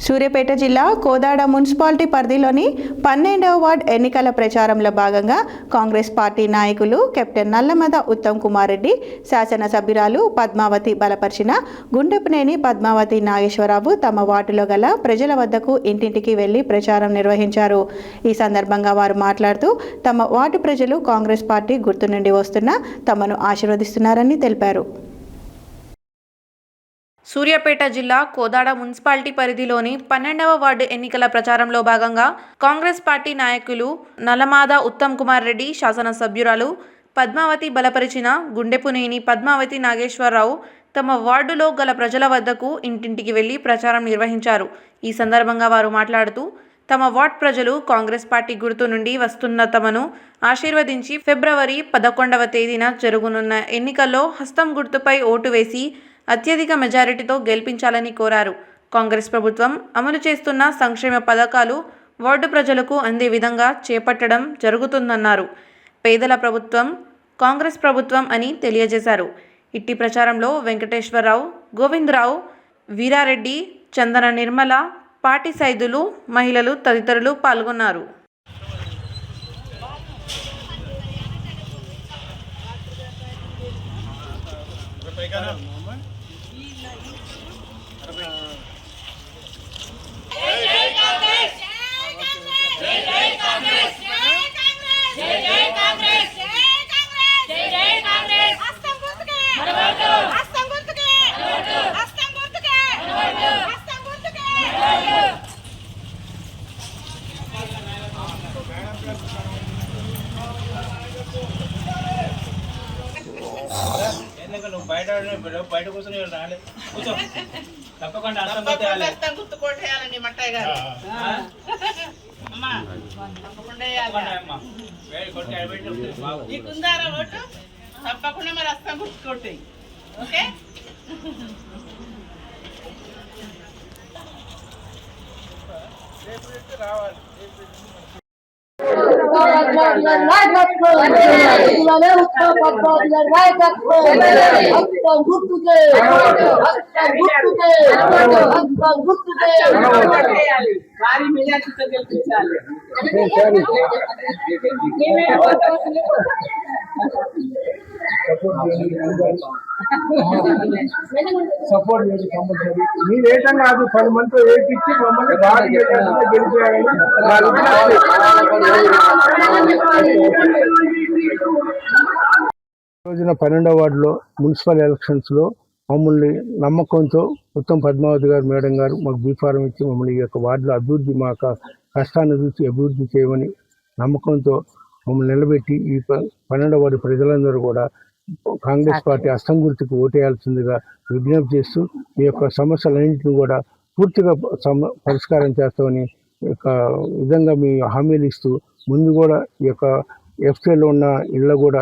సూర్యాపేట జిల్లా కోదాడ మున్సిపాలిటీ పరిధిలోని 12వ వార్డ్ ఎన్నికల ప్రచారంలో భాగంగా కాంగ్రెస్ పార్టీ నాయకులు కెప్టెన్ నల్లమద ఉత్తమ్ కుమార్ రెడ్డి, శాసనసభ్యురాలు పద్మావతి బలపరిచిన గుండెపునేని పద్మావతి నాగేశ్వరరావు తమ వార్డులో గల ప్రజల వద్దకు ఇంటింటికి వెళ్లి ప్రచారం నిర్వహించారు. ఈ సందర్భంగా వారు మాట్లాడుతూ తమ వార్డు ప్రజలు కాంగ్రెస్ పార్టీ గుర్తు నుండి వస్తున్న తమను ఆశీర్వదిస్తున్నారని తెలిపారు. సూర్యాపేట జిల్లా కోదాడ మున్సిపాలిటీ పరిధిలోని 12వ వార్డు ఎన్నికల ప్రచారంలో భాగంగా కాంగ్రెస్ పార్టీ నాయకులు నల్లమాద ఉత్తమ్ కుమార్ రెడ్డి, శాసనసభ్యురాలు పద్మావతి బలపరిచిన గుండెపునేని పద్మావతి నాగేశ్వరరావు తమ వార్డులో గల ప్రజల వద్దకు ఇంటింటికి వెళ్లి ప్రచారం నిర్వహించారు. ఈ సందర్భంగా వారు మాట్లాడుతూ తమ వార్డు ప్రజలు కాంగ్రెస్ పార్టీ గుర్తు నుండి వస్తున్న తమను ఆశీర్వదించి ఫిబ్రవరి 11వ తేదీన జరగనున్న ఎన్నికల్లో హస్తం గుర్తుపై ఓటు వేసి అత్యధిక మెజారిటీతో గెలిపించాలని కోరారు. కాంగ్రెస్ ప్రభుత్వం అమలు చేస్తున్న సంక్షేమ పథకాలు వార్డు ప్రజలకు అందే విధంగా చేపట్టడం జరుగుతుందన్నారు. పేదల ప్రభుత్వం కాంగ్రెస్ ప్రభుత్వం అని తెలియజేశారు. ఇట్టి ప్రచారంలో వెంకటేశ్వరరావు, గోవిందరావు, వీరారెడ్డి, చందన నిర్మల, పార్టీ సైదులు, మహిళలు తదితరులు పాల్గొన్నారు. బయట కూర్చొని రాలే కూర్చో తప్పకుండా గుర్తు కొట్టేయాలండి మట్టయ్య గారు. నీకుందారా ఓటు? తప్పకుండా మరి అస్తం గుర్తు కొట్టేయి. ఓకే, రావాలి. భారీ మెజార్టీతో గెలిపించాలి. సపోర్ట్ చేసి కంపల్సరీ మీరు ఏటం కాదు 10 మంది ఏకిచ్చి మమ్మల్ని భారీ గెలిపేయాలని రోజున 12వ వార్డులో మున్సిపల్ ఎలక్షన్స్లో మమ్మల్ని నమ్మకంతో ఉత్తమ్ పద్మావతి గారు మేడం గారు మాకు బీఫారం ఇచ్చి మమ్మల్ని ఈ యొక్క వార్డులో అభివృద్ధి మా కష్టాన్ని చూసి అభివృద్ధి చేయమని నమ్మకంతో మమ్మల్ని నిలబెట్టి ఈ 12వ వార్డు ప్రజలందరూ కూడా కాంగ్రెస్ పార్టీ హస్తం గుర్తుకు ఓటేయాల్సిందిగా విజ్ఞప్తి చేస్తూ ఈ యొక్క సమస్యలన్నింటినీ కూడా పూర్తిగా పరిష్కారం చేస్తామని యొక్క విధంగా మీ హామీలు ఇస్తూ ముందు కూడా ఈ యొక్క ఎఫ్టీలో ఉన్న ఇళ్ళ కూడా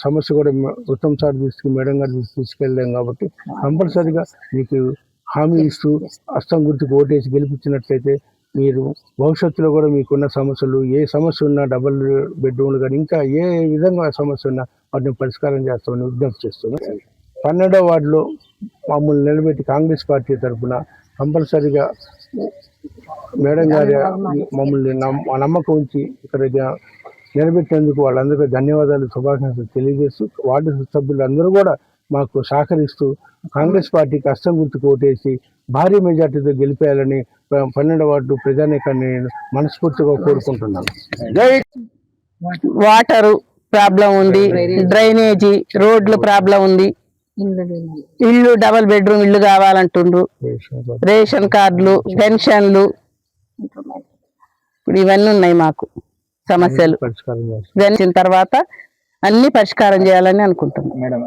సమస్య కూడా ఉత్తమ్ సార్ మేడం గారు తీసుకెళ్ళాం కాబట్టి కంపల్సరీగా మీకు హామీ ఇస్తూ హస్తం గుర్తుకు ఓటేసి గెలిపించినట్లయితే మీరు భవిష్యత్తులో కూడా మీకున్న సమస్యలు ఏ సమస్య ఉన్నా డబుల్ బెడ్రూమ్లు కానీ ఇంకా ఏ విధంగా సమస్య ఉన్నా వాటిని పరిష్కారం చేస్తామని విజ్ఞప్తి చేస్తున్నాం. 12వ వార్డులో మమ్మల్ని నిలబెట్టి కాంగ్రెస్ పార్టీ తరఫున కంపల్సరీగా మేడం గారి మమ్మల్ని నమ్మకం ఉంచి ఇక్కడ నిలబెట్టేందుకు వాళ్ళందరికీ ధన్యవాదాలు, శుభాకాంక్షలు తెలియజేస్తూ వార్డు సభ్యులందరూ కూడా మాకు సహకరిస్తూ కాంగ్రెస్ పార్టీకి హస్తం గుర్తుకు ఓటేసి భారీ మెజార్టీతో గెలిపేయాలని 12వ వార్డు ప్రజానీకాన్ని మనస్ఫూర్తిగా కోరుకుంటున్నాను. వాటరు ప్రాబ్లం ఉంది, డ్రైనేజీ, రోడ్లు ప్రాబ్లం ఉంది, ఇల్లు డబుల్ బెడ్రూమ్ ఇల్లు కావాలంటుండ్రు, రేషన్ కార్డులు, పెన్షన్లు, ఇప్పుడు ఇవన్నీ ఉన్నాయి మాకు సమస్యలు. ఇవన్నీ తర్వాత అన్ని పరిష్కారం చేయాలని అనుకుంటున్నాం.